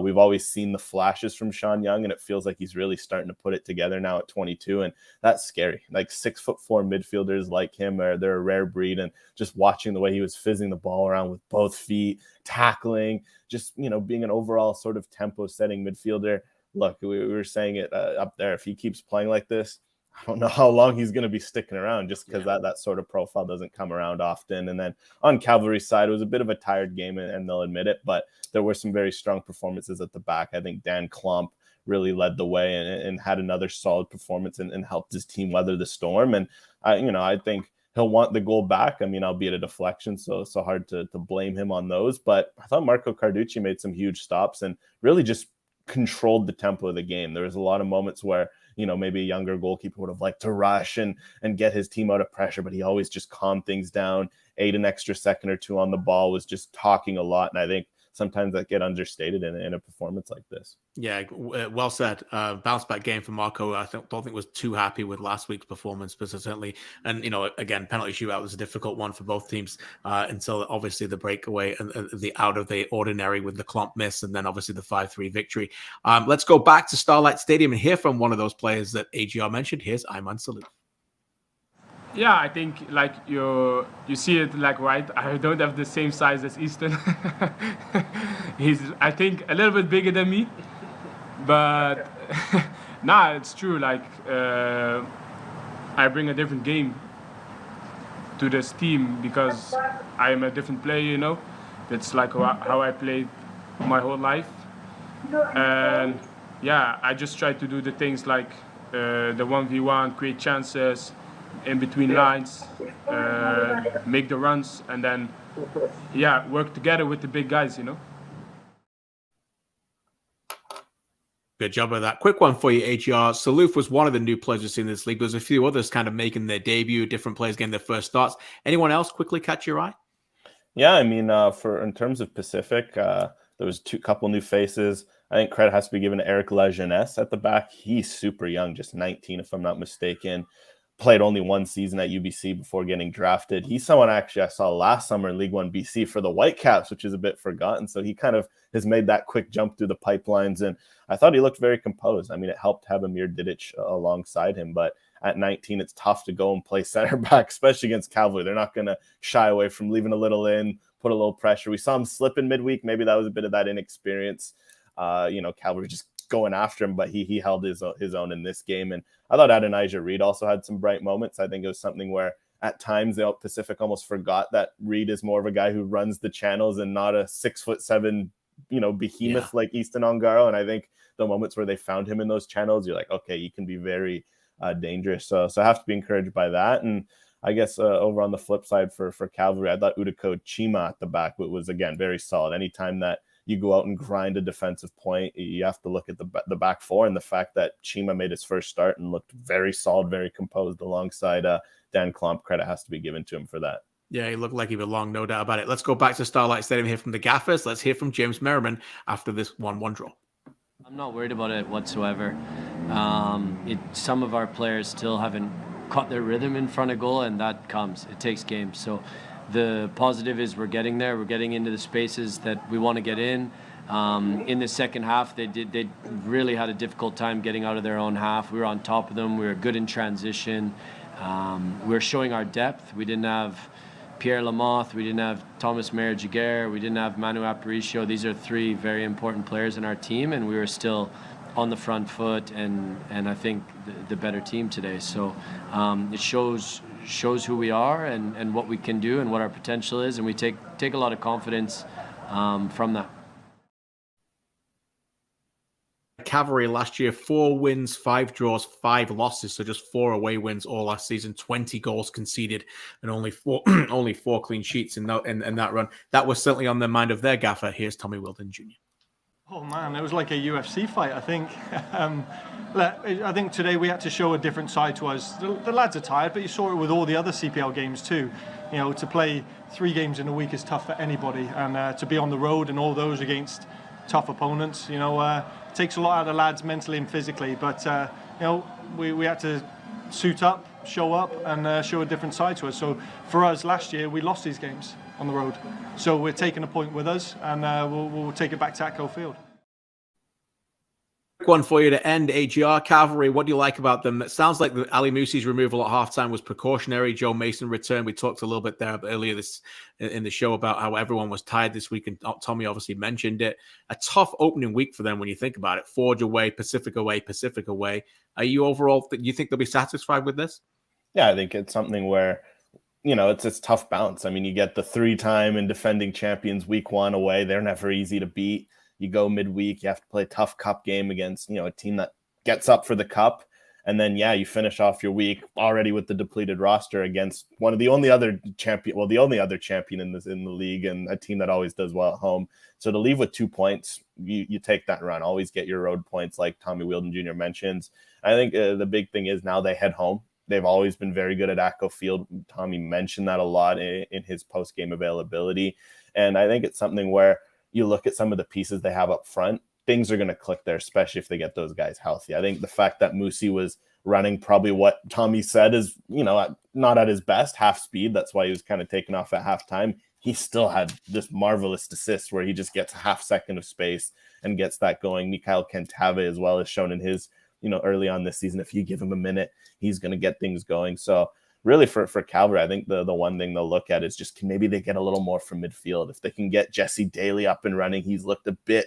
We've always seen the flashes from Sean Young, and it feels like he's really starting to put it together now at 22, and that's scary. Like, 6'4" midfielders like him, they're a rare breed, and just watching the way he was fizzing the ball around with both feet, tackling, just, being an overall sort of tempo-setting midfielder. Look, we were saying it up there. If he keeps playing like this, I don't know how long he's going to be sticking around, just because that sort of profile doesn't come around often. And then on Cavalry's side, it was a bit of a tired game, and they'll admit it, but there were some very strong performances at the back. I think Dan Klump really led the way and had another solid performance and helped his team weather the storm. And I think he'll want the goal back. I mean, albeit a deflection, so hard to blame him on those. But I thought Marco Carducci made some huge stops and really just controlled the tempo of the game. There was a lot of moments where, maybe a younger goalkeeper would have liked to rush and get his team out of pressure, but he always just calmed things down, ate an extra second or two on the ball, was just talking a lot. And I think sometimes that get understated in a performance like this. Yeah, well said. Bounce back game for Marco. I don't think was too happy with last week's performance, but certainly, and again, penalty shootout was a difficult one for both teams until obviously the breakaway and the out of the ordinary with the Klump miss, and then obviously the 5-3 victory. Let's go back to Starlight Stadium and hear from one of those players that AGR mentioned. Here's Ayman Salouf. Yeah, I think like you see it like right. I don't have the same size as Easton. He's, I think, a little bit bigger than me, but it's true. Like I bring a different game to this team because I am a different player. That's like how I played my whole life, and I just try to do the things like the 1v1, create chances. in between lines, make the runs, and then work together with the big guys, you know. Good job of that. Quick one for you, AGR. Saloof was one of the new players we've seen in this league. There's a few others kind of making their debut, different players getting their first starts. Anyone else quickly catch your eye? Yeah, I mean, in terms of Pacific, there was couple new faces. I think credit has to be given to Eric Lajeunesse at the back. He's super young, just 19 if I'm not mistaken. Played only one season at UBC before getting drafted. He's someone actually I saw last summer in League One BC for the Whitecaps, which is a bit forgotten. So he kind of has made that quick jump through the pipelines, and I thought he looked very composed. I mean, it helped have Amir Didic alongside him, but at 19, it's tough to go and play center back, especially against Cavalry. They're not going to shy away from leaving a little in, put a little pressure. We saw him slip in midweek. Maybe that was a bit of that inexperience. Cavalry just going after him, but he held his own in this game. And I thought Adonijah Reed also had some bright moments. I think it was something where at times the Pacific almost forgot that Reed is more of a guy who runs the channels and not a 6'7", behemoth like Easton Ongaro. And I think the moments where they found him in those channels, you're like, okay, he can be very dangerous. So I have to be encouraged by that. And I guess over on the flip side for Cavalry, I thought Udako Chima at the back was, again, very solid. Anytime that you go out and grind a defensive point, you have to look at the back four, and the fact that Chima made his first start and looked very solid, very composed alongside Dan Klomp. Credit has to be given to him for that. Yeah, he looked like he belonged, no doubt about it. Let's go back to Starlight Stadium here from the Gaffers. Let's hear from James Merriman after this 1-1 draw. I'm not worried about it whatsoever. Some of our players still haven't caught their rhythm in front of goal, and that comes. It takes games. So the positive is we're getting there. We're getting into the spaces that we want to get in. In the second half, they really had a difficult time getting out of their own half. We were on top of them. We were good in transition. We were showing our depth. We didn't have Pierre Lamoth. We didn't have Thomas Mayer-Jaguar. We didn't have Manu Aparicio. These are three very important players in our team, and we were still on the front foot and I think the better team today. So it shows who we are and what we can do and what our potential is, and we take a lot of confidence from that. Cavalry last year, 4 wins, 5 draws, 5 losses, so just 4 away wins all last season, 20 goals conceded, and only 4 clean sheets in that run. That was certainly on the mind of their gaffer. Here's Tommy Wilden Jr. Oh man, it was like a UFC fight, I think. I think today we had to show a different side to us. The lads are tired, but you saw it with all the other CPL games too. To play 3 games in a week is tough for anybody, and to be on the road and all those against tough opponents, takes a lot out of the lads mentally and physically. But we had to suit up, show up, and show a different side to us. So for us last year, we lost these games on the road. So we're taking a point with us, and we'll take it back to Atco Field. Quick one for you to end. AGR Cavalry, what do you like about them? It sounds like Ali Musi's removal at halftime was precautionary. Joe Mason returned. We talked a little bit there earlier in the show about how everyone was tired this week, and Tommy obviously mentioned it. A tough opening week for them when you think about it. Forge away, Pacific away, Pacific away. Are you overall, you think they'll be satisfied with this? Yeah, I think it's something where, it's tough balance. I mean, you get the 3-time and defending champions week 1 away. They're never easy to beat. You go midweek, you have to play a tough cup game against, a team that gets up for the cup. And then, you finish off your week already with the depleted roster against one of the only other champion, the only other champion in the league, and a team that always does well at home. So to leave with 2 points, you take that run. Always get your road points, like Tommy Wilden Jr. mentions. I think the big thing is now they head home. They've always been very good at Atco Field. Tommy mentioned that a lot in his post-game availability. And I think it's something where you look at some of the pieces they have up front, things are going to click there, especially if they get those guys healthy. I think the fact that Musi was running probably what Tommy said is, not at his best, half speed. That's why he was kind of taken off at halftime. He still had this marvelous assist where he just gets a half second of space and gets that going. Mikhail Kentave as well has shown in his, early on this season, if you give him a minute, he's going to get things going. So really for Cavalry, I think the one thing they'll look at is just maybe they get a little more from midfield. If they can get Jesse Daly up and running, he's looked a bit,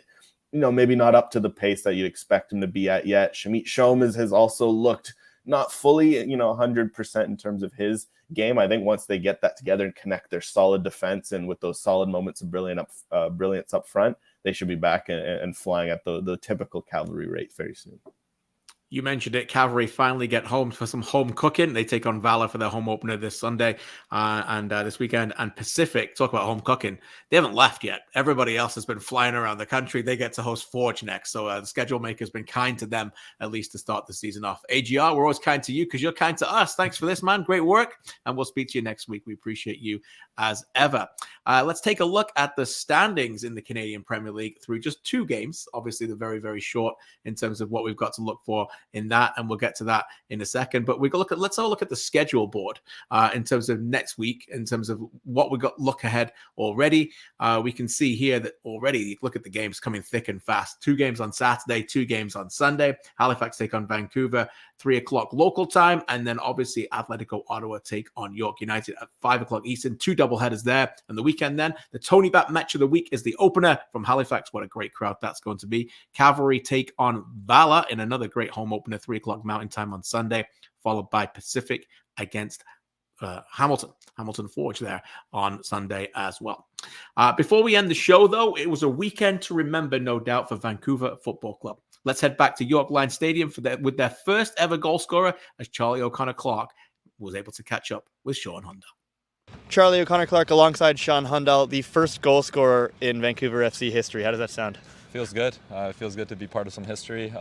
maybe not up to the pace that you expect him to be at yet. Shamit Shom has also looked not fully, 100% in terms of his game. I think once they get that together and connect their solid defense and with those solid moments of brilliance up front, they should be back and flying at the typical Cavalry rate very soon. You mentioned it. Cavalry finally get home for some home cooking. They take on Valor for their home opener this Sunday and this weekend. And Pacific, talk about home cooking. They haven't left yet. Everybody else has been flying around the country. They get to host Forge next. So the schedule maker's been kind to them, at least to start the season off. AGR, we're always kind to you because you're kind to us. Thanks for this, man. Great work. And we'll speak to you next week. We appreciate you as ever. Let's take a look at the standings in the Canadian Premier League through just 2 games. Obviously, they're very, very short in terms of what we've got to look for in that, and we'll get to that in a second. But let's have a look at the schedule board in terms of next week, in terms of what we got look ahead already. We can see here that already, look at the games coming thick and fast. 2 games on Saturday, 2 games on Sunday. Halifax take on Vancouver, 3 o'clock local time, and then obviously Atletico Ottawa take on York United at 5 o'clock Eastern. 2 doubleheaders there. And the weekend then, the Tony Bat match of the week is the opener from Halifax. What a great crowd that's going to be. Cavalry take on Valor in another great home opener, 3 o'clock Mountain Time on Sunday, followed by Pacific against Hamilton Forge there on Sunday as well. Before we end the show, though, it was a weekend to remember, no doubt, for Vancouver Football Club. Let's head back to York Line Stadium with their first ever goal scorer, as Charlie O'Connor-Clark was able to catch up with Sean Hundal. Charlie O'Connor-Clark alongside Sean Hundal, the first goal scorer in Vancouver FC history. How does that sound? Feels good. It feels good to be part of some history.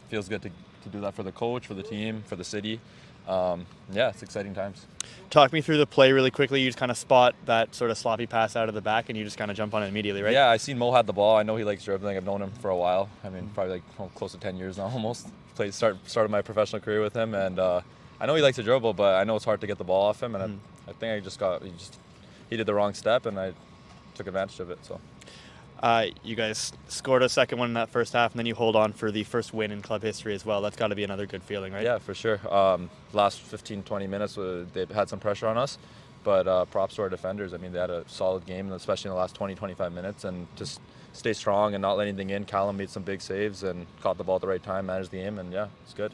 Feels good to do that for the coach, for the team, for the city. It's exciting times. Talk me through the play really quickly. You just kind of spot that sort of sloppy pass out of the back and you just kind of jump on it immediately, right? Yeah, I seen Mo had the ball. I know he likes dribbling. I've known him for a while. I mean, probably close to 10 years now almost. Started my professional career with him, and I know he likes to dribble, but I know it's hard to get the ball off him, and I think he did the wrong step, and I took advantage of it. So. You guys scored a second one in that first half, and then you hold on for the first win in club history as well. That's got to be another good feeling, right? Yeah, for sure. Last 15, 20 minutes, they had some pressure on us, but props to our defenders. I mean, they had a solid game, especially in the last 20, 25 minutes, and just stay strong and not let anything in. Callum made some big saves and caught the ball at the right time, managed the game, and yeah, it's good.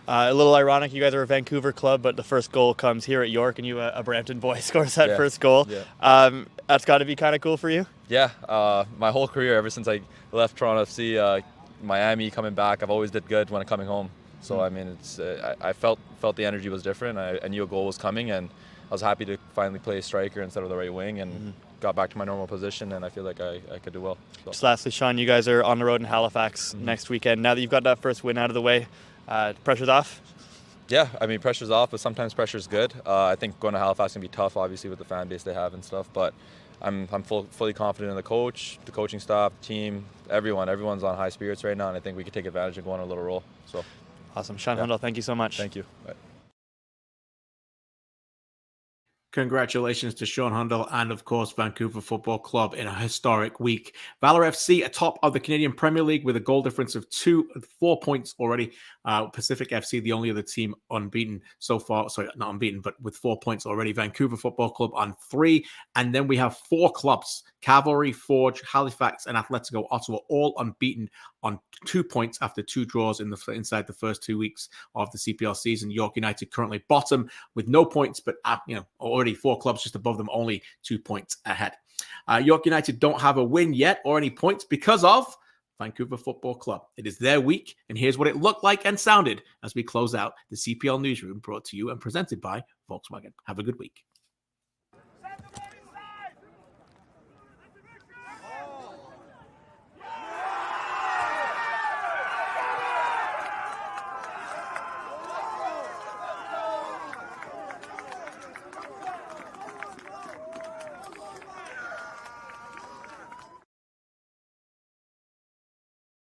A little ironic, you guys are a Vancouver club, but the first goal comes here at York, and you, a Brampton boy, scores that first goal. Yeah. That's got to be kind of cool for you? Yeah, my whole career, ever since I left Toronto FC, Miami, coming back, I've always did good when I'm coming home. So, I mean, it's I felt the energy was different. I knew a goal was coming, and I was happy to finally play striker instead of the right wing, and got back to my normal position, and I feel like I could do well. So. Just lastly, Sean, you guys are on the road in Halifax next weekend. Now that you've got that first win out of the way, pressure's off? Yeah, I mean, pressure's off, but sometimes pressure's good. I think going to Halifax can be tough, obviously, with the fan base they have and stuff, but I'm fully confident in the coach, the coaching staff, team, everyone's on high spirits right now, and I think we can take advantage and go on a little roll. So, awesome. Sean Hundal, thank you so much. Thank you. Bye. Congratulations to Sean Hundal and, of course, Vancouver Football Club in a historic week. Valor FC atop of the Canadian Premier League with a goal difference of 4 points already. Pacific FC, the only other team unbeaten so far. Sorry, not unbeaten, but with 4 points already. Vancouver Football Club on 3. And then we have 4 clubs, Cavalry, Forge, Halifax, and Atletico Ottawa, all unbeaten on 2 points after 2 draws inside the first 2 weeks of the CPL season. York United currently bottom with no points, but already 4 clubs just above them, only 2 points ahead. York United don't have a win yet or any points because of Vancouver Football Club. It is their week, and here's what it looked like and sounded as we close out the CPL Newsroom, brought to you and presented by Volkswagen. Have a good week.